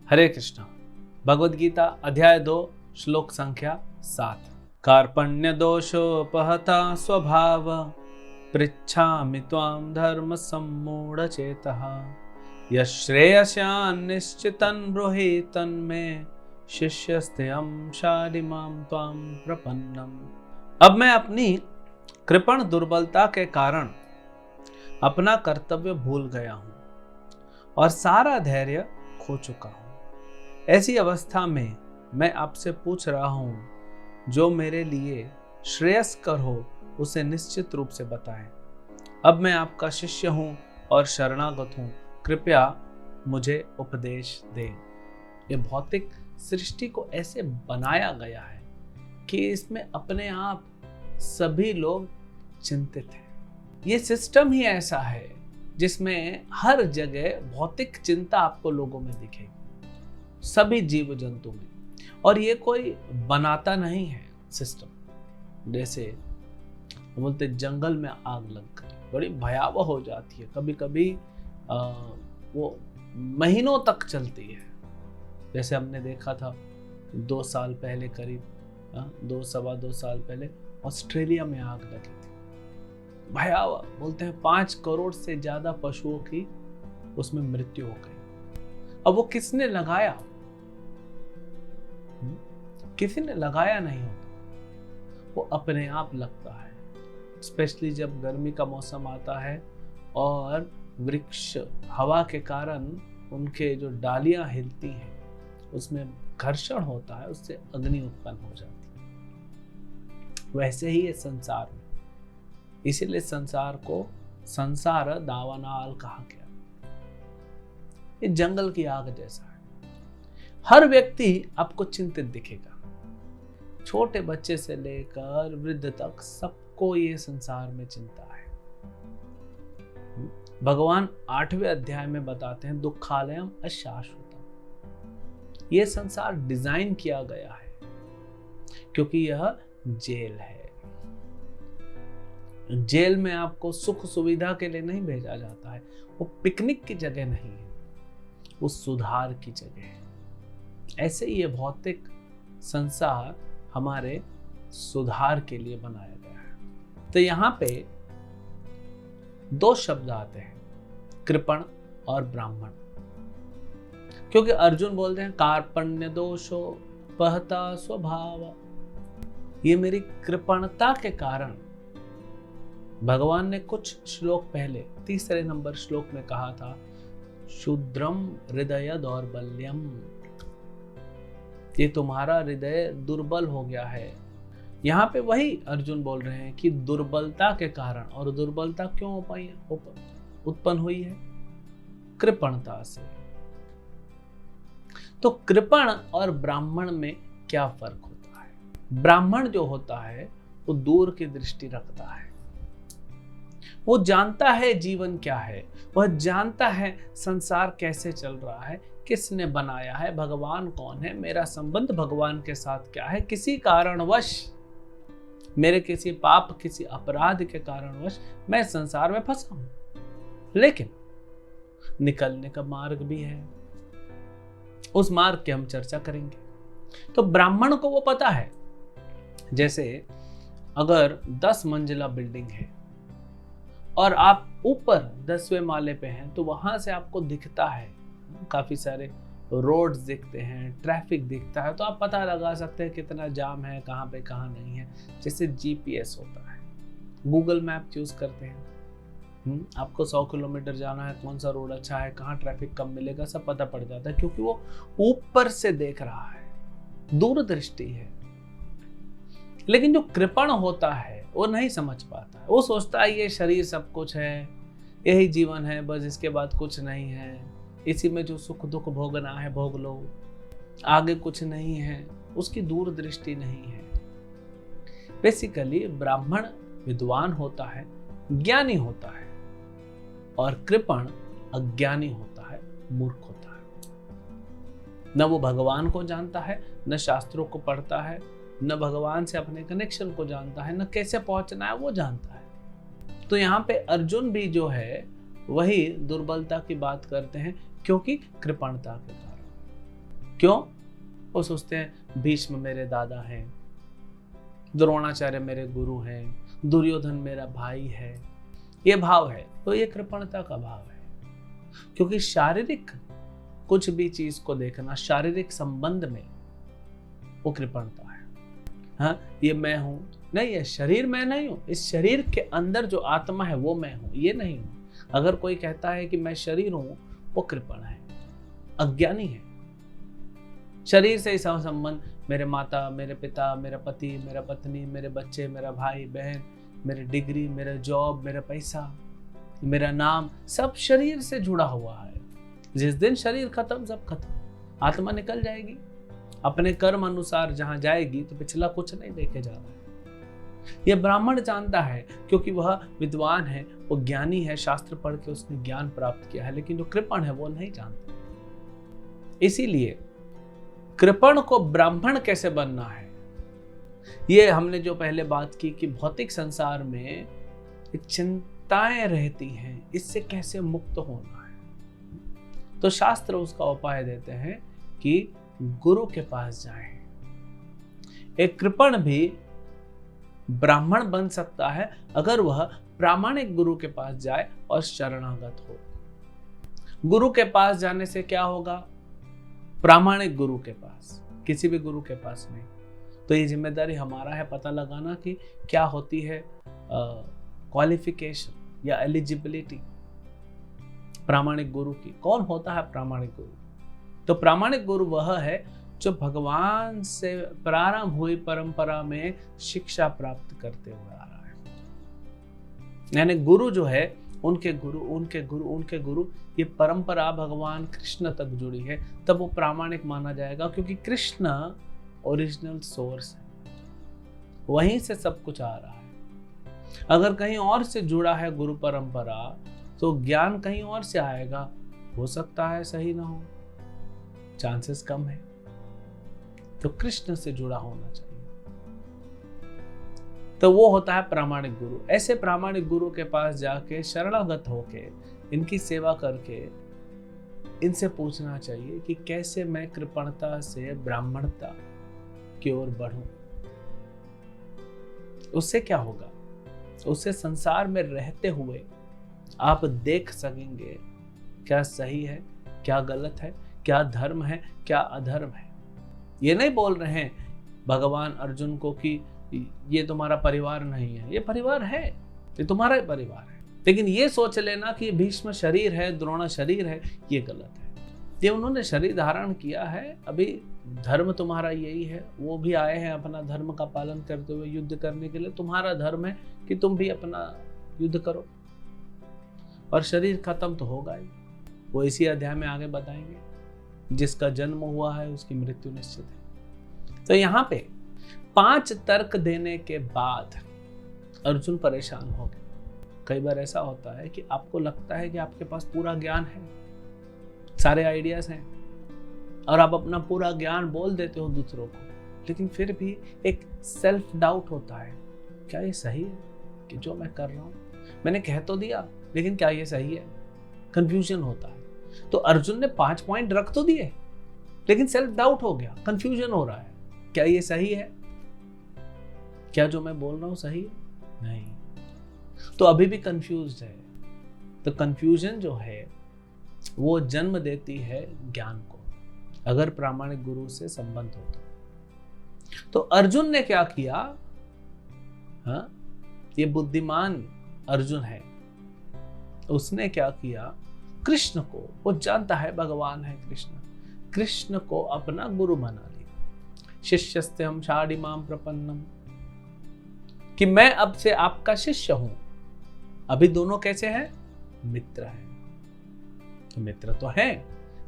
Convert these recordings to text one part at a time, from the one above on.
हरे कृष्णा। भगवद गीता अध्याय 2 श्लोक संख्या 7। कार्पण्य दोषोपहता स्वभाव पृच्छामि त्वां धर्म सम्मूढ़ चेतः यश्रेयस्यान् निश्चितं ब्रूहि तन्मे शिष्यस्तेऽहं शालिमां त्वां प्रपन्नम्। अब मैं अपनी कृपण दुर्बलता के कारण अपना कर्तव्य भूल गया हूं और सारा धैर्य खो चुका हूं। ऐसी अवस्था में मैं आपसे पूछ रहा हूं, जो मेरे लिए श्रेयस्कर हो उसे निश्चित रूप से बताएं। अब मैं आपका शिष्य हूं और शरणागत हूं, कृपया मुझे उपदेश दें। ये भौतिक सृष्टि को ऐसे बनाया गया है कि इसमें अपने आप सभी लोग चिंतित हैं। ये सिस्टम ही ऐसा है जिसमें हर जगह भौतिक चिंता आपको लोगों में दिखेगी, सभी जीव जंतु में। और ये कोई बनाता नहीं है सिस्टम। जैसे बोलते जंगल में आग लगकर बड़ी भयावह हो जाती है, कभी कभी वो महीनों तक चलती है। जैसे हमने देखा था 2 साल पहले, करीब 2-2.25 साल पहले ऑस्ट्रेलिया में आग लगी थी। भयावह, बोलते हैं 5 करोड़ से ज्यादा पशुओं की उसमें मृत्यु हो गई। अब वो किसने लगाया? किसी ने लगाया नहीं होता, वो अपने आप लगता है। स्पेशली जब गर्मी का मौसम आता है और वृक्ष हवा के कारण उनके जो डालियां हिलती हैं उसमें घर्षण होता है, उससे अग्नि उत्पन्न हो जाती है। वैसे ही ये संसार में, इसीलिए संसार को संसार दावानल कहा गया। ये जंगल की आग जैसा है। हर व्यक्ति आपको चिंतित दिखेगा, छोटे बच्चे से लेकर वृद्ध तक सबको ये संसार में चिंता है। भगवान 8वें अध्याय में बताते हैं दुखालयम अशाश्वतम। ये संसार डिजाइन किया गया है क्योंकि यह जेल है। जेल में आपको सुख सुविधा के लिए नहीं भेजा जाता है, वो पिकनिक की जगह नहीं है, वो सुधार की जगह है। ऐसे ही ये भौतिक संसार हमारे सुधार के लिए बनाया गया है। तो यहाँ पे 2 शब्द आते हैं, कृपण और ब्राह्मण। क्योंकि अर्जुन बोलते हैं कार्पण्य दोषो पहता स्वभाव। ये मेरी कृपणता के कारण भगवान ने कुछ श्लोक पहले 3 नंबर श्लोक में कहा था, शूद्रम हृदय दौर्बल्यम। ये तुम्हारा हृदय दुर्बल हो गया है। यहाँ पे वही अर्जुन बोल रहे हैं कि दुर्बलता के कारण, और दुर्बलता क्यों उत्पन्न हुई है? कृपणता से। तो कृपण और ब्राह्मण में क्या फर्क होता है? ब्राह्मण जो होता है वो दूर की दृष्टि रखता है, वो जानता है जीवन क्या है, वह जानता है संसार कैसे चल रहा है, किसने बनाया है, भगवान कौन है, मेरा संबंध भगवान के साथ क्या है। किसी कारणवश, मेरे किसी पाप, किसी अपराध के कारणवश मैं संसार में फंसा हूं, लेकिन निकलने का मार्ग भी है। उस मार्ग की हम चर्चा करेंगे। तो ब्राह्मण को वो पता है, जैसे अगर 10 मंजिला बिल्डिंग है और आप ऊपर 10वें माले पे हैं, तो वहां से आपको दिखता है, काफी सारे रोड्स दिखते हैं, ट्रैफिक दिखता है, तो आप पता लगा सकते हैं कितना जाम है, कहाँ पे कहाँ नहीं है। जैसे जीपीएस होता है, गूगल मैप यूज करते हैं, आपको 100 किलोमीटर जाना है, कौन सा रोड अच्छा है, कहाँ ट्रैफिक कम मिलेगा, सब पता पड़ जाता है, क्योंकि वो ऊपर से देख रहा है, दूरदृष्टि है। लेकिन जो कृपण होता है वो नहीं समझ पाता है, वो सोचता है ये शरीर सब कुछ है, यही जीवन है, बस इसके बाद कुछ नहीं है, इसी में जो सुख दुख भोगना है भोग लो, आगे कुछ नहीं है। उसकी दूरदृष्टि नहीं है। बेसिकली ब्राह्मण विद्वान होता है, ज्ञानी होता है, और कृपण अज्ञानी होता है, मूर्ख होता है। न वो भगवान को जानता है, न शास्त्रों को पढ़ता है, न भगवान से अपने कनेक्शन को जानता है, न कैसे पहुंचना है वो जानता है। तो यहाँ पे अर्जुन भी जो है वही दुर्बलता की बात करते हैं, क्योंकि कृपणता के कारण। क्यों? वो सोचते हैं भीष्म मेरे दादा हैं, द्रोणाचार्य मेरे गुरु हैं, दुर्योधन मेरा भाई है, ये भाव है। तो ये कृपणता का भाव है, क्योंकि शारीरिक कुछ भी चीज को देखना, शारीरिक संबंध में वो कृपणता है। हाँ, ये मैं हूं, नहीं, ये शरीर मैं नहीं हूं, इस शरीर के अंदर जो आत्मा है वो मैं हूं, ये नहीं हूं। अगर कोई कहता है कि मैं शरीर हूं, वो कृपण है, अज्ञानी है। शरीर से ही संबंध, मेरे माता, मेरे पिता, मेरा पति, मेरा पत्नी, मेरे बच्चे, मेरा भाई बहन, मेरी डिग्री, मेरा जॉब, मेरा पैसा, मेरा नाम, सब शरीर से जुड़ा हुआ है। जिस दिन शरीर खत्म, सब खत्म, आत्मा निकल जाएगी अपने कर्म अनुसार जहां जाएगी, तो पिछला कुछ नहीं देखे जा रहा है। यह ब्राह्मण जानता है, क्योंकि वह विद्वान है, वो ज्ञानी है, शास्त्र पढ़ के उसने ज्ञान प्राप्त किया है। लेकिन जो कृपण है वो नहीं जानता। इसीलिए कृपण को ब्राह्मण कैसे बनना है, ये हमने जो पहले बात की कि भौतिक संसार में चिंताएं रहती हैं, इससे कैसे मुक्त होना है। तो शास्त्र उसका उपाय देते हैं कि गुरु के पास जाएं। एक कृपण भी ब्राह्मण बन सकता है अगर वह प्रामाणिक गुरु के पास जाए और शरणागत हो। गुरु के पास जाने से क्या होगा? प्रामाणिक गुरु के पास, किसी भी गुरु के पास नहीं। तो ये जिम्मेदारी हमारा है पता लगाना कि क्या होती है क्वालिफिकेशन या एलिजिबिलिटी प्रामाणिक गुरु की। कौन होता है प्रामाणिक गुरु? तो प्रामाणिक गुरु वह है जो भगवान से प्रारंभ हुई परंपरा में शिक्षा प्राप्त करते हुए आ रहा है। यानी गुरु जो है, उनके गुरु, ये परंपरा भगवान कृष्ण तक जुड़ी है, तब वो प्रामाणिक माना जाएगा, क्योंकि कृष्ण ओरिजिनल सोर्स है, वहीं से सब कुछ आ रहा है। अगर कहीं और से जुड़ा है गुरु परंपरा, तो ज्ञान कहीं और से आएगा, हो सकता है सही ना हो, चांसेस कम है। तो कृष्ण से जुड़ा होना चाहिए, तो वो होता है प्रामाणिक गुरु। ऐसे प्रामाणिक गुरु के पास जाके शरणागत होके, इनकी सेवा करके, इनसे पूछना चाहिए कि कैसे मैं कृपणता से ब्राह्मणता की ओर बढ़ूं। उससे क्या होगा? उससे संसार में रहते हुए आप देख सकेंगे क्या सही है, क्या गलत है, क्या धर्म है, क्या अधर्म है। ये नहीं बोल रहे हैं भगवान अर्जुन को कि ये तुम्हारा परिवार नहीं है, ये परिवार है, ये तुम्हारा ही परिवार है। लेकिन ये सोच लेना कि भीष्म शरीर है, द्रोण शरीर है, ये गलत है। ये उन्होंने शरीर धारण किया है, अभी धर्म तुम्हारा यही है, वो भी आए हैं अपना धर्म का पालन करते हुए युद्ध करने के लिए। तुम्हारा धर्म है कि तुम भी अपना युद्ध करो, और शरीर खत्म तो होगा ही। वो इसी अध्याय में आगे बताएंगे, जिसका जन्म हुआ है उसकी मृत्यु निश्चित है। तो यहाँ पे 5 तर्क देने के बाद अर्जुन परेशान हो गए। कई बार ऐसा होता है कि आपको लगता है कि आपके पास पूरा ज्ञान है, सारे आइडियाज हैं, और आप अपना पूरा ज्ञान बोल देते हो दूसरों को, लेकिन फिर भी एक सेल्फ डाउट होता है, क्या ये सही है कि जो मैं कर रहा हूं? मैंने कह तो दिया, लेकिन क्या ये सही है? कंफ्यूजन होता है। तो अर्जुन ने 5 पॉइंट रख तो दिए, लेकिन सेल्फ डाउट हो गया, कंफ्यूजन हो रहा है, क्या ये सही है? क्या जो मैं बोल रहा हूं सही है? नहीं, तो अभी भी कंफ्यूज्ड है। तो कंफ्यूजन जो है वो जन्म देती है ज्ञान को, अगर प्रामाणिक गुरु से संबंध हो तो अर्जुन ने क्या किया? हाँ, ये बुद्धिमान अर्जुन है, उसने क्या किया? कृष्ण को, वो जानता है भगवान है कृष्ण को अपना गुरु बना लिया। शिष्यस्तेहं शाढ़िमां प्रपन्नम, कि मैं अब से आपका शिष्य हूं। अभी दोनों कैसे हैं? मित्र हैं। तो मित्र तो है,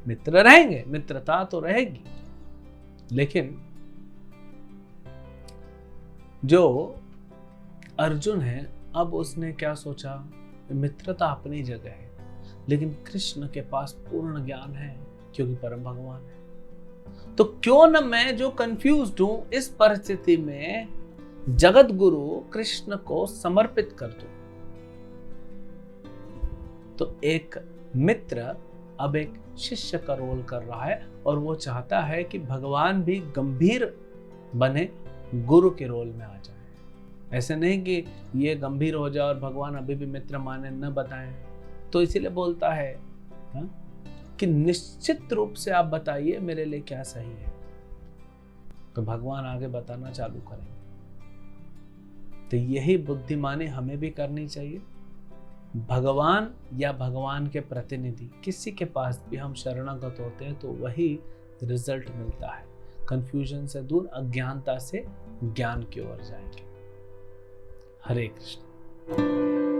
मित्र रहेंगे, मित्रता तो रहेगी, लेकिन जो अर्जुन है, अब उसने क्या सोचा? मित्रता अपनी जगह है, लेकिन कृष्ण के पास पूर्ण ज्ञान है, क्योंकि परम भगवान है। तो क्यों न मैं जो कंफ्यूज्ड हूं, इस परिस्थिति में जगत गुरु कृष्ण को समर्पित कर दूं। तो एक मित्र अब एक शिष्य का रोल कर रहा है और वो चाहता है कि भगवान भी गंभीर बने, गुरु के रोल में आ जाए। ऐसे नहीं कि ये गंभीर हो जाए और भगवान अभी भी मित्र माने न बताएं। तो इसीलिए बोलता है कि निश्चित रूप से आप बताइए मेरे लिए क्या सही है, तो भगवान आगे बताना चालू करेंगे। तो यही बुद्धिमानी हमें भी करनी चाहिए। भगवान या भगवान के प्रतिनिधि किसी के पास भी हम शरणागत होते हैं तो वही रिजल्ट मिलता है। कंफ्यूजन से दूर, अज्ञानता से ज्ञान की ओर जाएंगे। हरे कृष्ण।